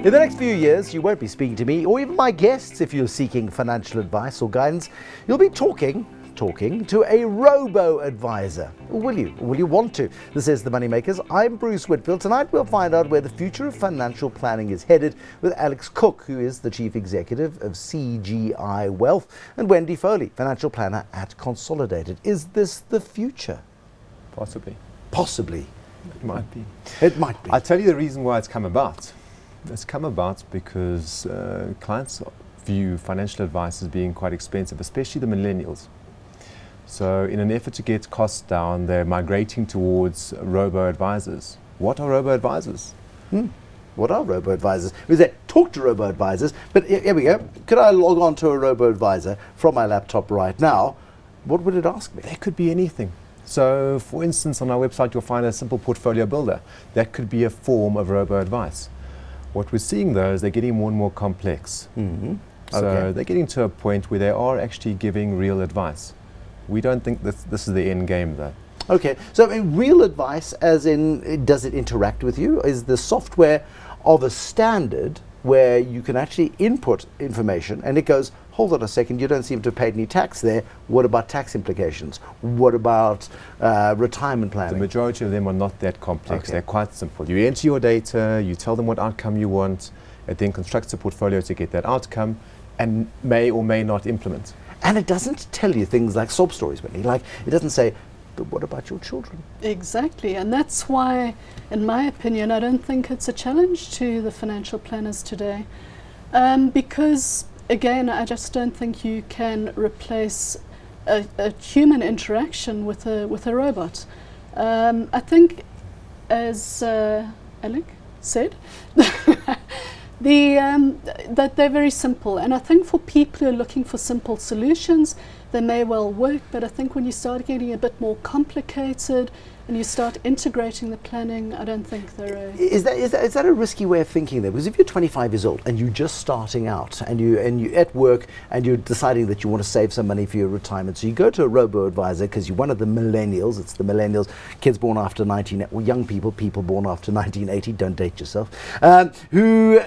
In the next few years, you won't be speaking to me or even my guests if you're seeking financial advice or guidance. You'll be talking to a robo-adviser. Or will you? Or will you want to? This is The Moneymakers. I'm Bruce Whitfield. Tonight we'll find out where the future of financial planning is headed with Alex Cook, who is the Chief Executive of CGI Wealth, and Wendy Foley, Financial Planner at Consolidated. Is this the future? Possibly. Possibly. It might be. It might be. I'll tell you the reason why it's come about. It's come about because clients view financial advice as being quite expensive, especially the millennials. So in an effort to get costs down, they're migrating towards robo-advisors. What are robo-advisors? What are robo-advisors? We say talk to robo-advisors, but here we go. Could I log on to a robo-advisor from my laptop right now? What would it ask me? They could be anything. So for instance, on our website, you'll find a simple portfolio builder. That could be a form of robo-advice. What we're seeing though is they're getting more and more complex. So they're getting to a point where they are actually giving real advice. We don't think this is the end game though. Okay, so I mean, real advice as in, does it interact with you? Is the software of a standard where you can actually input information and it goes, hold on a second, you don't seem to have paid any tax there. What about tax implications? What about retirement planning? The majority of them are not that complex. Okay. They're quite simple. You enter your data, you tell them what outcome you want, it then constructs a portfolio to get that outcome and may or may not implement. And it doesn't tell you things like sob stories, Wendy. Like, it doesn't say, but what about your children? Exactly, and that's why, in my opinion, I don't think it's a challenge to the financial planners today. Because, again, I just don't think you can replace a human interaction with a robot. I think, as Alec said, that they're very simple, and I think for people who are looking for simple solutions, they may well work, but I think when you start getting a bit more complicated and you start integrating the planning, I don't think they're Is that a risky way of thinking there? Because if you're 25 years old and you're just starting out and you're at work and you're deciding that you want to save some money for your retirement, so you go to a robo-advisor because you're one of the millennials, it's the millennials, kids born after young people born after 1980, don't date yourself, who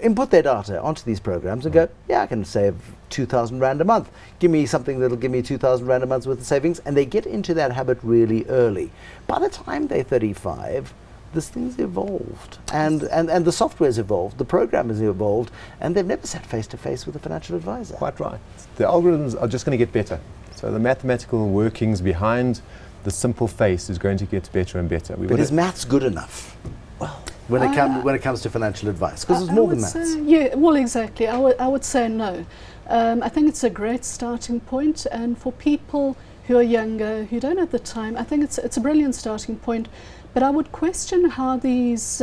input their data onto these programs and go, yeah, I can save 2,000 Rand a month. Give me something that'll give me 2,000 Rand a month worth of savings, and they get into that habit really early. By the time they're 35, this thing's evolved, and the software's evolved, the program has evolved, and they've never sat face to face with a financial advisor. Quite right. The algorithms are just going to get better. So the mathematical workings behind the simple face is going to get better and better. But is maths good enough? Well, when it comes to financial advice, because it's more than maths. Yeah, well, exactly. I would say no. I think it's a great starting point, and for people who are younger, who don't have the time, I think it's a brilliant starting point. But I would question how these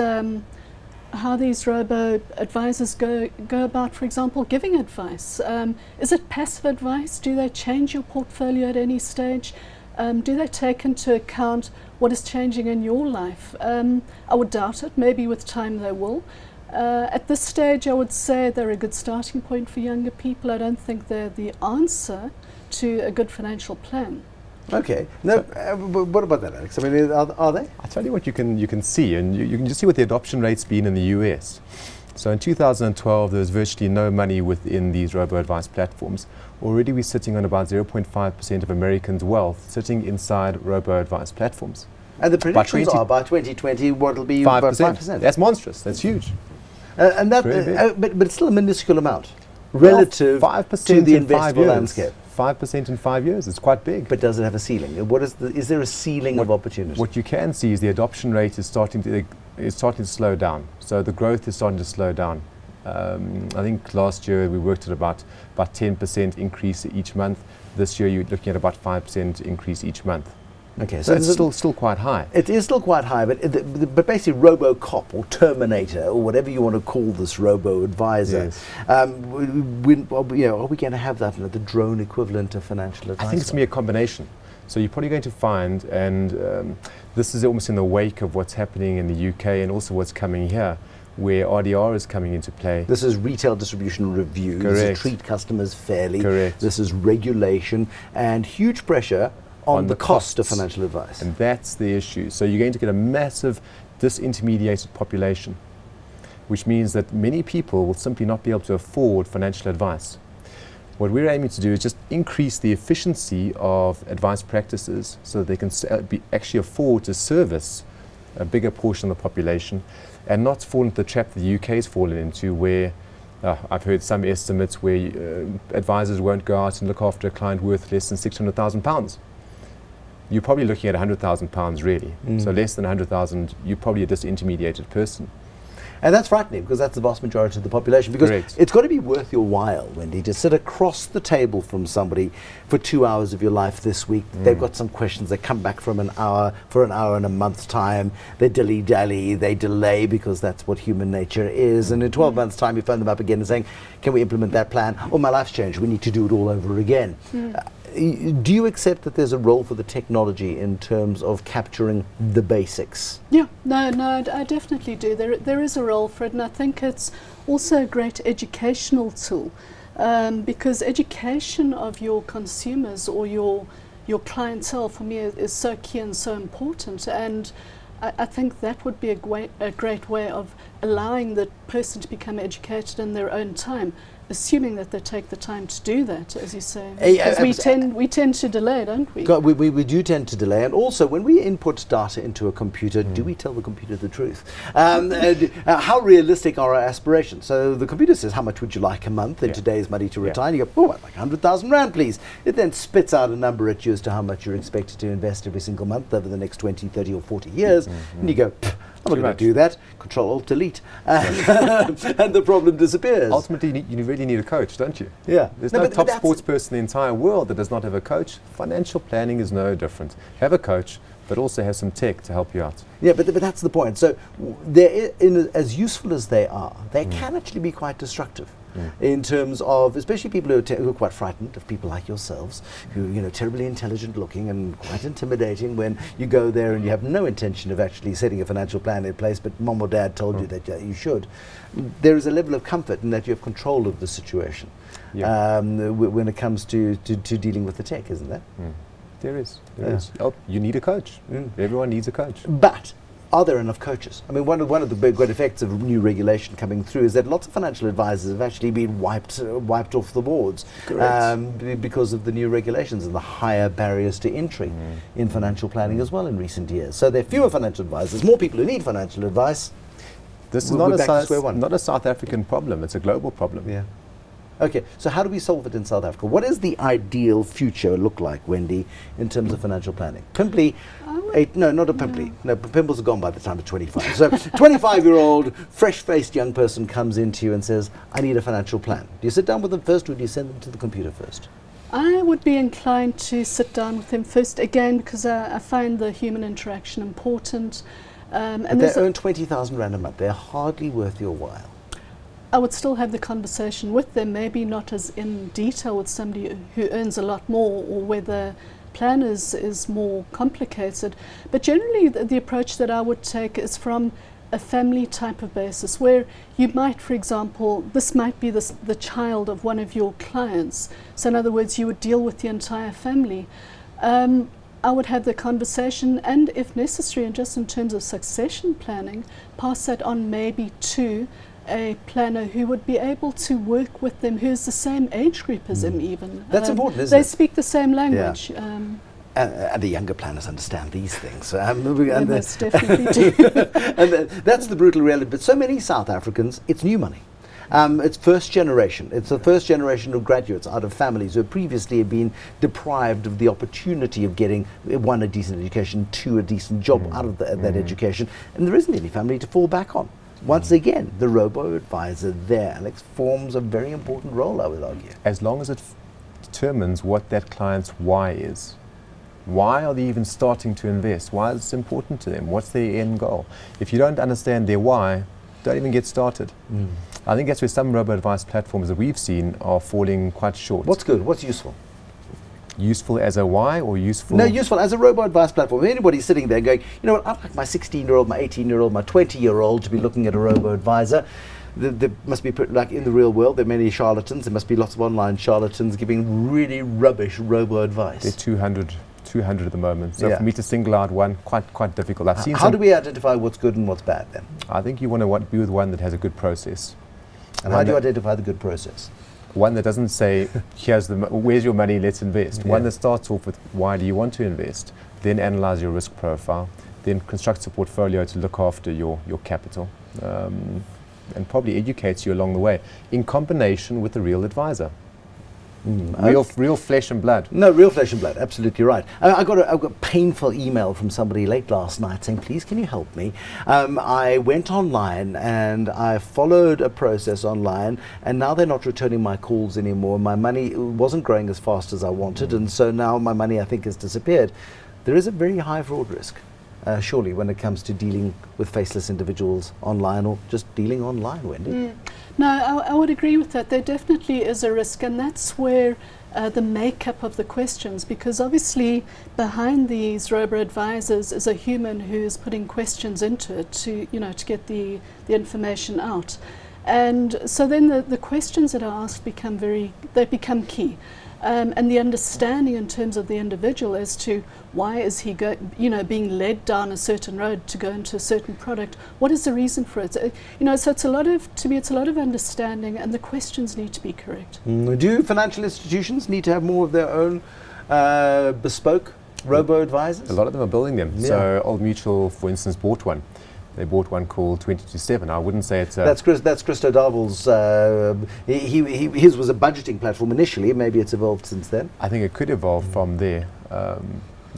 robo-advisors go about, for example, giving advice. Is it passive advice? Do they change your portfolio at any stage? Do they take into account what is changing in your life? I would doubt it. Maybe with time they will. At this stage, I would say they're a good starting point for younger people. I don't think they're the answer to a good financial plan. Okay. No, but what about that, Alex? I mean, are they? I'll tell you what you can see, and you can just see what the adoption rate's been in the US. So in 2012, there was virtually no money within these robo-advice platforms. Already we're sitting on about 0.5% of Americans' wealth sitting inside robo-advice platforms. And the predictions are by 2020, what will be 5%. That's monstrous. That's huge. And that, but it's still a minuscule amount relative to the investable landscape. 5% in 5 years. It's quite big. But does it have a ceiling? Is there a ceiling of opportunity? What you can see is the adoption rate is starting to slow down. So the growth is starting to slow down. I think last year we worked at about 10% increase each month. This year you're looking at about 5% increase each month. Okay, so it's still quite high. It is still quite high, but basically RoboCop or Terminator or whatever you want to call this robo-advisor, yes. Are we going to have that, the drone equivalent of financial advice? I think it's going to be a combination. So you're probably going to find, and this is almost in the wake of what's happening in the UK and also what's coming here, where RDR is coming into play. This is retail distribution review. Correct. This is treat customers fairly. Correct. This is regulation and huge pressure on the cost of financial advice. And that's the issue. So you're going to get a massive disintermediated population. which means that many people will simply not be able to afford financial advice. What we're aiming to do is just increase the efficiency of advice practices so that they can actually afford to service a bigger portion of the population and not fall into the trap that the UK has fallen into, where I've heard some estimates where advisors won't go out and look after a client worth less than £600,000. You're probably looking at £100,000 really. So less than 100,000, you're probably a disintermediated person. And that's frightening, because that's the vast majority of the population. Because Correct. it's got to be worth your while, Wendy, to sit across the table from somebody for 2 hours of your life this week. They've got some questions. They come back for an hour in a month's time. They dilly-dally, they delay, because that's what human nature is. And in 12 months' time, you phone them up again and saying, can we implement that plan? Oh, my life's changed. We need to do it all over again. Do you accept that there's a role for the technology in terms of capturing the basics? Yeah, no, I definitely do. There is a role for it, and I think it's also a great educational tool, because education of your consumers or your clientele, for me, is so key and so important. And I think that would be a great way of allowing the person to become educated in their own time, assuming that they take the time to do that, as you say. Because we tend to delay, don't we? We do tend to delay. And also, when we input data into a computer, do we tell the computer the truth? How realistic are our aspirations? So the computer says, how much would you like a month in today's money to retire? And you go, oh, I'd like 100,000 Rand, please. It then spits out a number at you as to how much you're expected to invest every single month over the next 20, 30 or 40 years. And you go, I'm not going to do that. Control-Alt-Delete. And the problem disappears. Ultimately, you really need a coach, don't you? Yeah. There's no top sports person in the entire world that does not have a coach. Financial planning is no different. Have a coach, but also have some tech to help you out. Yeah, but that's the point. So as useful as they are, they can actually be quite destructive. In terms of, especially people who are quite frightened of people like yourselves, who terribly intelligent looking and quite intimidating when you go there and you have no intention of actually setting a financial plan in place, but mom or dad told you that you should. There is a level of comfort in that you have control of the situation when it comes to dealing with the tech, isn't there? There is. Oh, you need a coach. Everyone needs a coach. But are there enough coaches? I mean, one of the big great effects of new regulation coming through is that lots of financial advisors have actually been wiped off the boards because of the new regulations and the higher barriers to entry in financial planning as well in recent years. So there are fewer financial advisors, more people who need financial advice. This is not a South African problem, it's a global problem. Yeah. Okay, so how do we solve it in South Africa? What does the ideal future look like, Wendy, in terms of financial planning? Pimply, not a Pimply. No, pimples are gone by the time of 25. So 25-year-old, fresh-faced young person comes into you and says, I need a financial plan. Do you sit down with them first, or do you send them to the computer first? I would be inclined to sit down with them first, again, because I find the human interaction important. But they earn 20,000 Rand a month. They're hardly worth your while. I would still have the conversation with them, maybe not as in detail with somebody who earns a lot more or where the plan is more complicated. But generally the approach that I would take is from a family type of basis, where you might, for example, this might be the child of one of your clients. So in other words, you would deal with the entire family. I would have the conversation, and if necessary, and just in terms of succession planning, pass that on maybe to a planner who would be able to work with them, who's the same age group as them even. That's important, isn't it? They speak the same language. Yeah. And the younger planners understand these things. They most definitely do. And that's the brutal reality. But so many South Africans, it's new money. It's first generation. It's the first generation of graduates out of families who previously have been deprived of the opportunity of getting, one, a decent education, two, a decent job out of that education. And there isn't any family to fall back on. Once again, the robo-advisor there, Alex, forms a very important role, I would argue. As long as it determines what that client's why is. Why are they even starting to invest? Why is it important to them? What's their end goal? If you don't understand their why, don't even get started. I think that's where some robo-advice platforms that we've seen are falling quite short. What's good? What's useful? Useful as a why, or useful? No, useful as a robo-advice platform. Anybody's sitting there going, you know what, I'd like my 16-year-old, my 18-year-old, my 20-year-old to be looking at a robo-advisor. There must be, like in the real world, there are many charlatans. There must be lots of online charlatans giving really rubbish robo-advice. There are 200 200 at the moment. So Yeah. for me to single out one, quite difficult. I've seen How do we identify what's good and what's bad then? I think you want to be with one that has a good process. And how do you identify the good process? One that doesn't say, where's your money, let's invest. Yeah. One that starts off with, why do you want to invest? Then analyze your risk profile. Then constructs a portfolio to look after your capital. And probably educates you along the way, in combination with a real advisor. Real flesh and blood. No, real flesh and blood, absolutely right. I got a painful email from somebody late last night saying, please, can you help me? I went online and I followed a process online, and now they're not returning my calls anymore. My money wasn't growing as fast as I wanted, and so now my money, I think, has disappeared. There is a very high fraud risk. Surely, when it comes to dealing with faceless individuals online, or just dealing online, Wendy? No, I would agree with that. There definitely is a risk, and that's where the makeup of the questions, because obviously behind these robo-advisors is a human who's putting questions into it to get the information out. And so then the questions that are asked become key. And the understanding in terms of the individual as to why is he being led down a certain road to go into a certain product. What is the reason for it? So it's a lot of understanding, and the questions need to be correct. Do financial institutions need to have more of their own bespoke robo-advisors? A lot of them are building them. Yeah. So Old Mutual, for instance, bought one. They bought one called 20-7. I wouldn't say it's that's Christo Darvel's. His was a budgeting platform initially. Maybe it's evolved since then. I think it could evolve from there.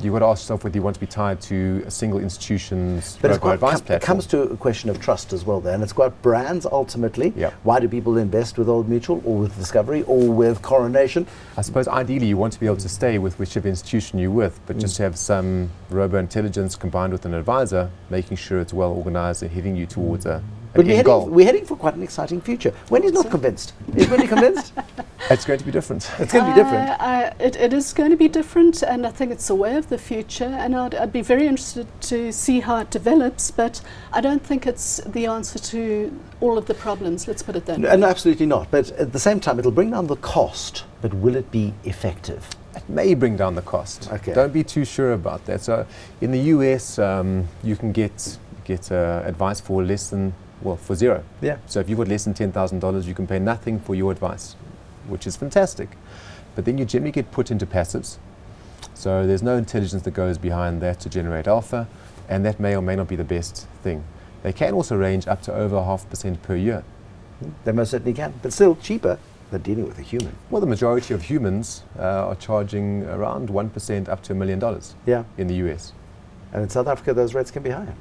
You've got to ask yourself whether you want to be tied to a single institution's robo-advice platform. It comes to a question of trust as well there, and it's got brands ultimately. Yep. Why do people invest with Old Mutual or with Discovery or with Coronation? I suppose ideally you want to be able to stay with whichever institution you're with, but just to have some robo-intelligence combined with an advisor, making sure it's well organized and heading you towards an end goal. We're heading for quite an exciting future. Wendy's not convinced. Is Wendy convinced? It's going to be different. It's going to be different. It is going to be different, and I think it's the way of the future, and I'd be very interested to see how it develops, but I don't think it's the answer to all of the problems, let's put it that way. No, absolutely not. But at the same time, it'll bring down the cost, but will it be effective? It may bring down the cost. Okay. Don't be too sure about that. So in the US, you can get advice for for zero. Yeah. So if you've got less than $10,000, you can pay nothing for your advice, which is fantastic. But then you generally get put into passives. So there's no intelligence that goes behind that to generate alpha, and that may or may not be the best thing. They can also range up to over 0.5% per year. They most certainly can, but still cheaper than dealing with a human. Well, the majority of humans are charging around 1% up to $1 million in the US. And in South Africa, those rates can be higher.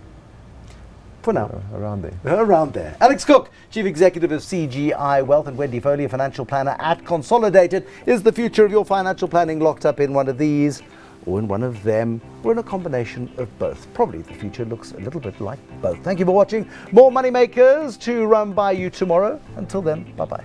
For now. Around there. Around there. Alex Cook, Chief Executive of CGI Wealth, and Wendy Foley, a financial planner at Consolidated. Is the future of your financial planning locked up in one of these, or in one of them, or in a combination of both? Probably the future looks a little bit like both. Thank you for watching. More Money Makers to run by you tomorrow. Until then, bye-bye.